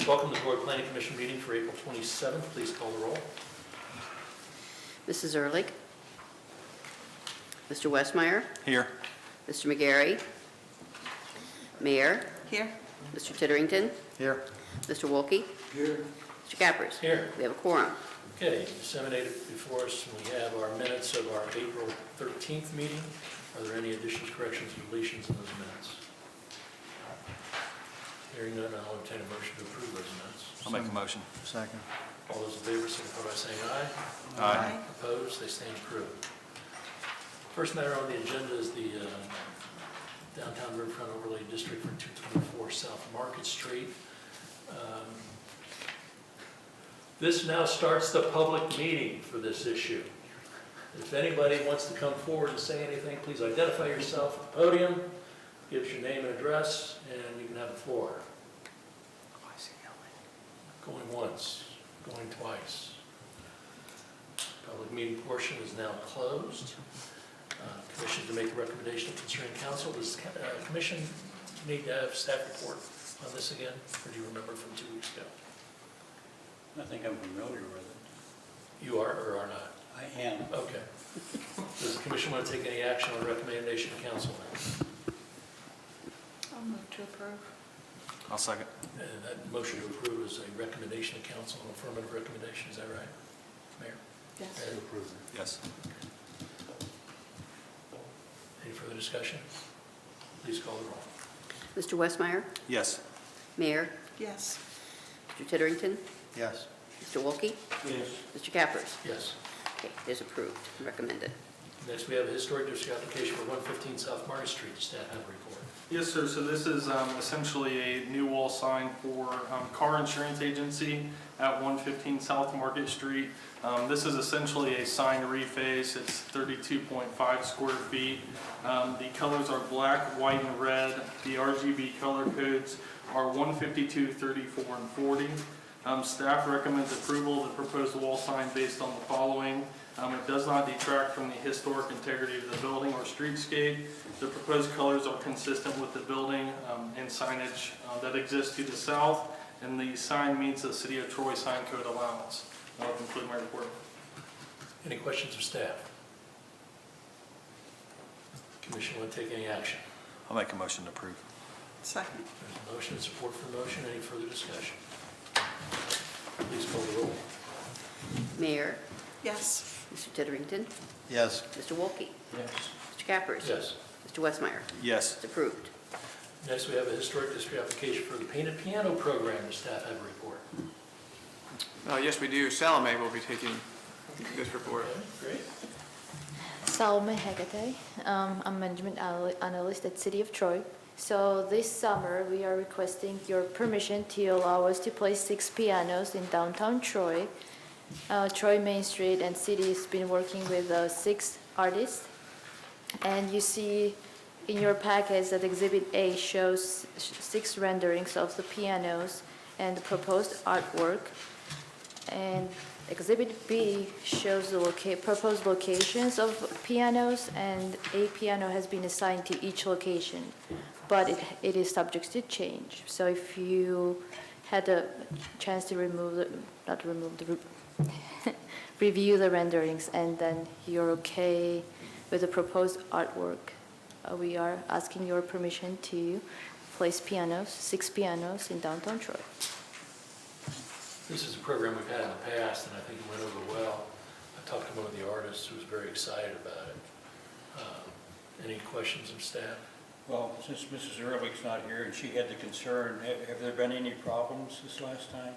Welcome to the Board Planning Commission meeting for April 27th. Please call the roll. Mrs. Ehrlich. Mr. Westmeyer. Here. Mr. McGarry. Mayor. Here. Mr. Titterington. Here. Mr. Wolke. Here. Mr. Cappers. Here. We have a quorum. Okay, disseminated before us, we have our minutes of our April 13th meeting. Are there any additions, corrections, or deletions in those minutes? Hearing none, I'll entertain a motion to approve those minutes. I'll make a motion. Second. All those in favor signify by saying aye. Aye. Opposed, they stand approved. First matter on the agenda is the Downtown Riverfront Overlay District for 224 South Market Street. This now starts the public meeting for this issue. If anybody wants to come forward and say anything, please identify yourself at the podium, give us your name and address, and you can have the floor. Going once, going twice. Public meeting portion is now closed. Commission to make a recommendation concerning council. Does the commission need to have staff report on this again, or do you remember from 2 weeks ago? I think I'm familiar with it. You are or are not? I am. Okay. Does the commission want to take any action on recommendation of council then? I'll move to approve. I'll second. And that motion to approve is a recommendation of council, an affirmative recommendation, is that right, Mayor? Yes. And Yes. any further discussion? Please call the roll. Mr. Westmeyer. Yes. Mayor. Yes. Mr. Titterington. Yes. Mr. Wolke. Yes. Mr. Cappers. Yes. Okay, it is approved and recommended. Next, we have a historic district application for 115 South Market Street. Does staff have a report? Yes, sir. So this is essentially a new wall sign for Car Insurance Agency at 115 South Market Street. This is essentially a sign reface. It's 32.5 square feet. The colors are black, white, and red. The RGB color codes are 152, 34, and 40. Staff recommends approval of the proposed wall sign based on the following. It does not detract from the historic integrity of the building or streetscape. The proposed colors are consistent with the building and signage that exists to the south, and the sign meets the City of Troy sign code allowance. That'll conclude my report. Any questions of staff? Commission want to take any action? I'll make a motion to approve. Second. There's a motion and support for the motion. Any further discussion? Please call the roll. Mayor. Yes. Mr. Titterington. Yes. Mr. Wolke. Yes. Mr. Cappers. Yes. Mr. Westmeyer. Yes. It's approved. Next, we have a historic district application for the painted piano program. Does staff have a report? Yes, we do. Salome will be taking this report. Okay, great. Salome Hegate. I'm management analyst at City of Troy. So this summer, we are requesting your permission to allow us to play 6 pianos in downtown Troy. Troy Main Street and City has been working with 6 artists. And you see in your package that Exhibit A shows 6 renderings of the pianos and the proposed artwork. And Exhibit B shows the proposed locations of pianos, and a piano has been assigned to each location, but it is subject to change. So if you had a chance to review the renderings, and then you're okay with the proposed artwork, we are asking your permission to place pianos, 6 pianos in downtown Troy. This is a program we've had in the past, and I think it went over well. I talked to one of the artists who was very excited about it. Any questions of staff? Well, since Mrs. Ehrlich's not here and she had the concern, have there been any problems this last time?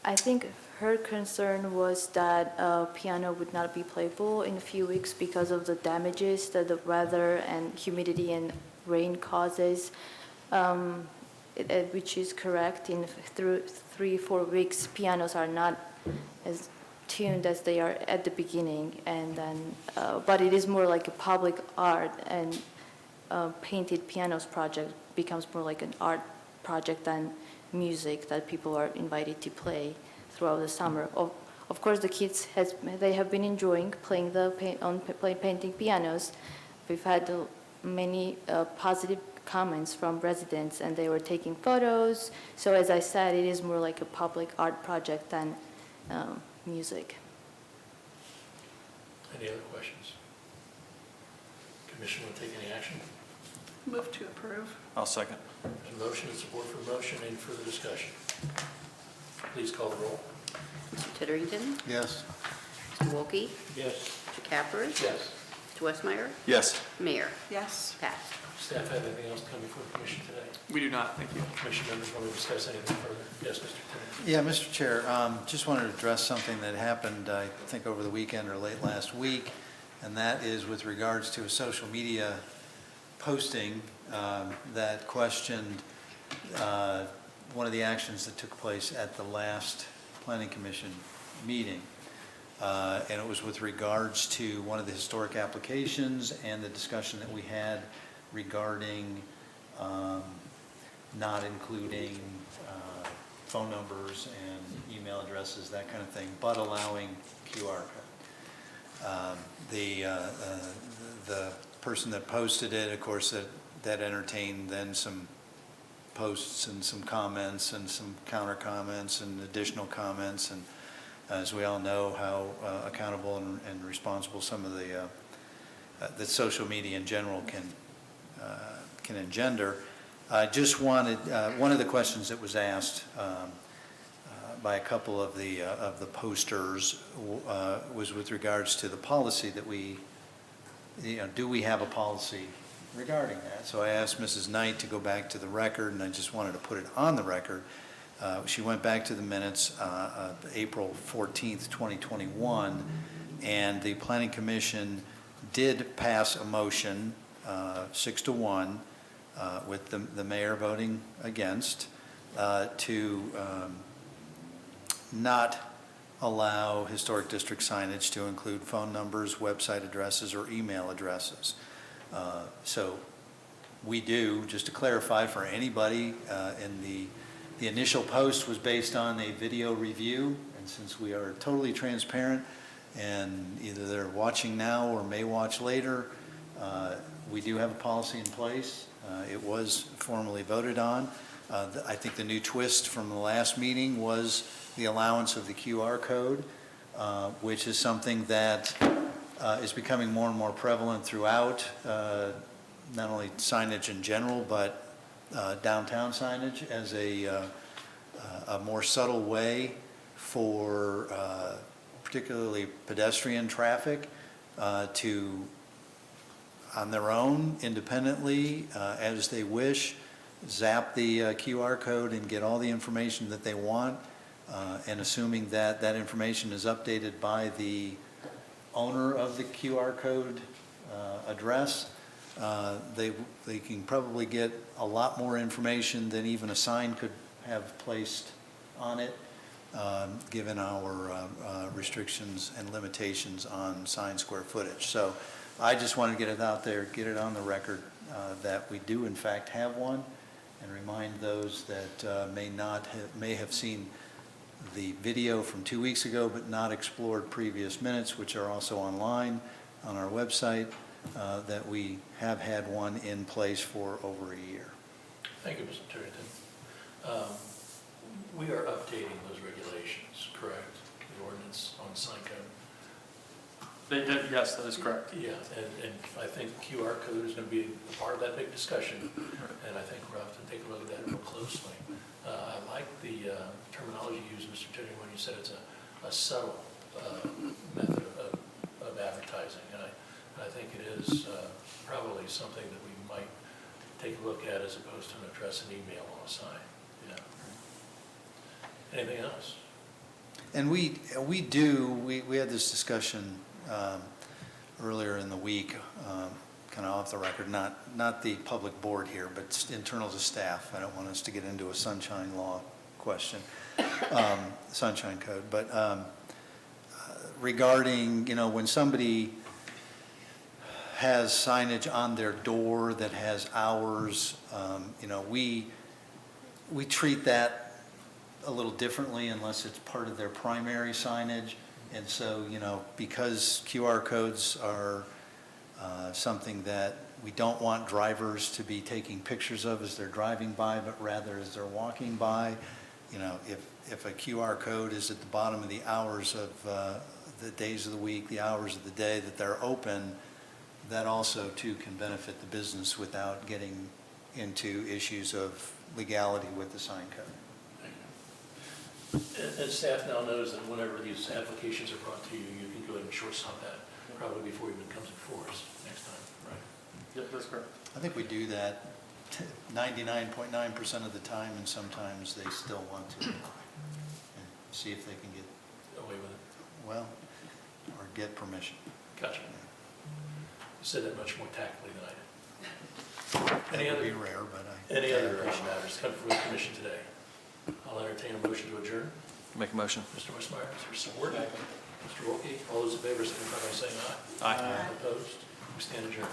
I think her concern was that piano would not be playable in a few weeks because of the damages that the weather and humidity and rain causes, which is correct. In 3-4 weeks, pianos are not as tuned as they are at the beginning, and then, but it is more like a public art, and painted pianos project becomes more like an art project than music that people are invited to play throughout the summer. Of course, the kids they have been enjoying playing painting pianos. We've had many positive comments from residents, and they were taking photos. So as I said, it is more like a public art project than music. Any other questions? Commission want to take any action? Move to approve. I'll second. There's a motion and support for the motion. Any further discussion? Please call the roll. Mr. Titterington? Yes. Mr. Wolke? Yes. Mr. Cappers? Yes. Mr. Westmeyer? Yes. Mayor? Yes. Passed. Staff have anything else to come before the commission today? We do not, thank you. Commission members want to discuss anything further? Yes, Mr. Tennant. Yeah, Mr. Chair, just wanted to address something that happened, I think, over the weekend or late last week, and that is with regards to a social media posting that questioned one of the actions that took place at the last Planning Commission meeting. And it was with regards to one of the historic applications and the discussion that we had regarding not including phone numbers and email addresses, that kind of thing, but allowing QR code. The person that posted it, of course, that entertained then some posts and some comments and some counter comments and additional comments, and as we all know how accountable and responsible some of the social media in general can engender. I just wanted, one of the questions that was asked by a couple of the posters was with regards to the policy that we, do we have a policy regarding that? So I asked Mrs. Knight to go back to the record, and I just wanted to put it on the record. She went back to the minutes, April 14th, 2021, and the Planning Commission did pass a motion, 6-1, with the mayor voting against, to not allow historic district signage to include phone numbers, website addresses, or email addresses. So we do, just to clarify for anybody, in the initial post was based on a video review, and since we are totally transparent, and either they're watching now or may watch later, we do have a policy in place. It was formally voted on. I think the new twist from the last meeting was the allowance of the QR code, which is something that is becoming more and more prevalent throughout, not only signage in general, but downtown signage as a more subtle way for particularly pedestrian traffic to, on their own, independently, as they wish, zap the QR code and get all the information that they want, and assuming that that information is updated by the owner of the QR code address, they can probably get a lot more information than even a sign could have placed on it, given our restrictions and limitations on sign square footage. So I just want to get it out there, get it on the record that we do in fact have one, and remind those that may have seen the video from 2 weeks ago but not explored previous minutes, which are also online on our website, that we have had one in place for over a year. Thank you, Mr. Turrington. We are updating those regulations, correct? The ordinance on sign code? Yes, that is correct. Yeah, and I think QR code is going to be a part of that big discussion, and I think we'll have to take a look at that real closely. I like the terminology you used, Mr. Turrington, when you said it's a subtle method of advertising, and I think it is probably something that we might take a look at as opposed to an address and email on a sign. Yeah. Anything else? And we had this discussion earlier in the week, kind of off the record, not the public board here, but internal to staff. I don't want us to get into a sunshine law question, sunshine code, but regarding, when somebody has signage on their door that has hours, we treat that a little differently unless it's part of their primary signage. And so, because QR codes are something that we don't want drivers to be taking pictures of as they're driving by, but rather as they're walking by. You know, if a QR code is at the bottom of the hours of the days of the week, the hours of the day that they're open, that also too can benefit the business without getting into issues of legality with the sign code. And staff now knows that whenever these applications are brought to you, you can go ahead and shortstop that, probably before it even comes before us next time, right? Yep, that's correct. I think we do that 99.9% of the time, and sometimes they still want to and see if they can get, Away with it. well, or get permission. Gotcha. You said that much more tactfully than I did. That Any would be other, rare, but I. any other matters come from the commission today? I'll entertain a motion to adjourn. Make a motion. Mr. Westmeyer, is there support? Mr. Wolke, all those in favor, signify by saying aye. Aye. Opposed? We stand adjourned.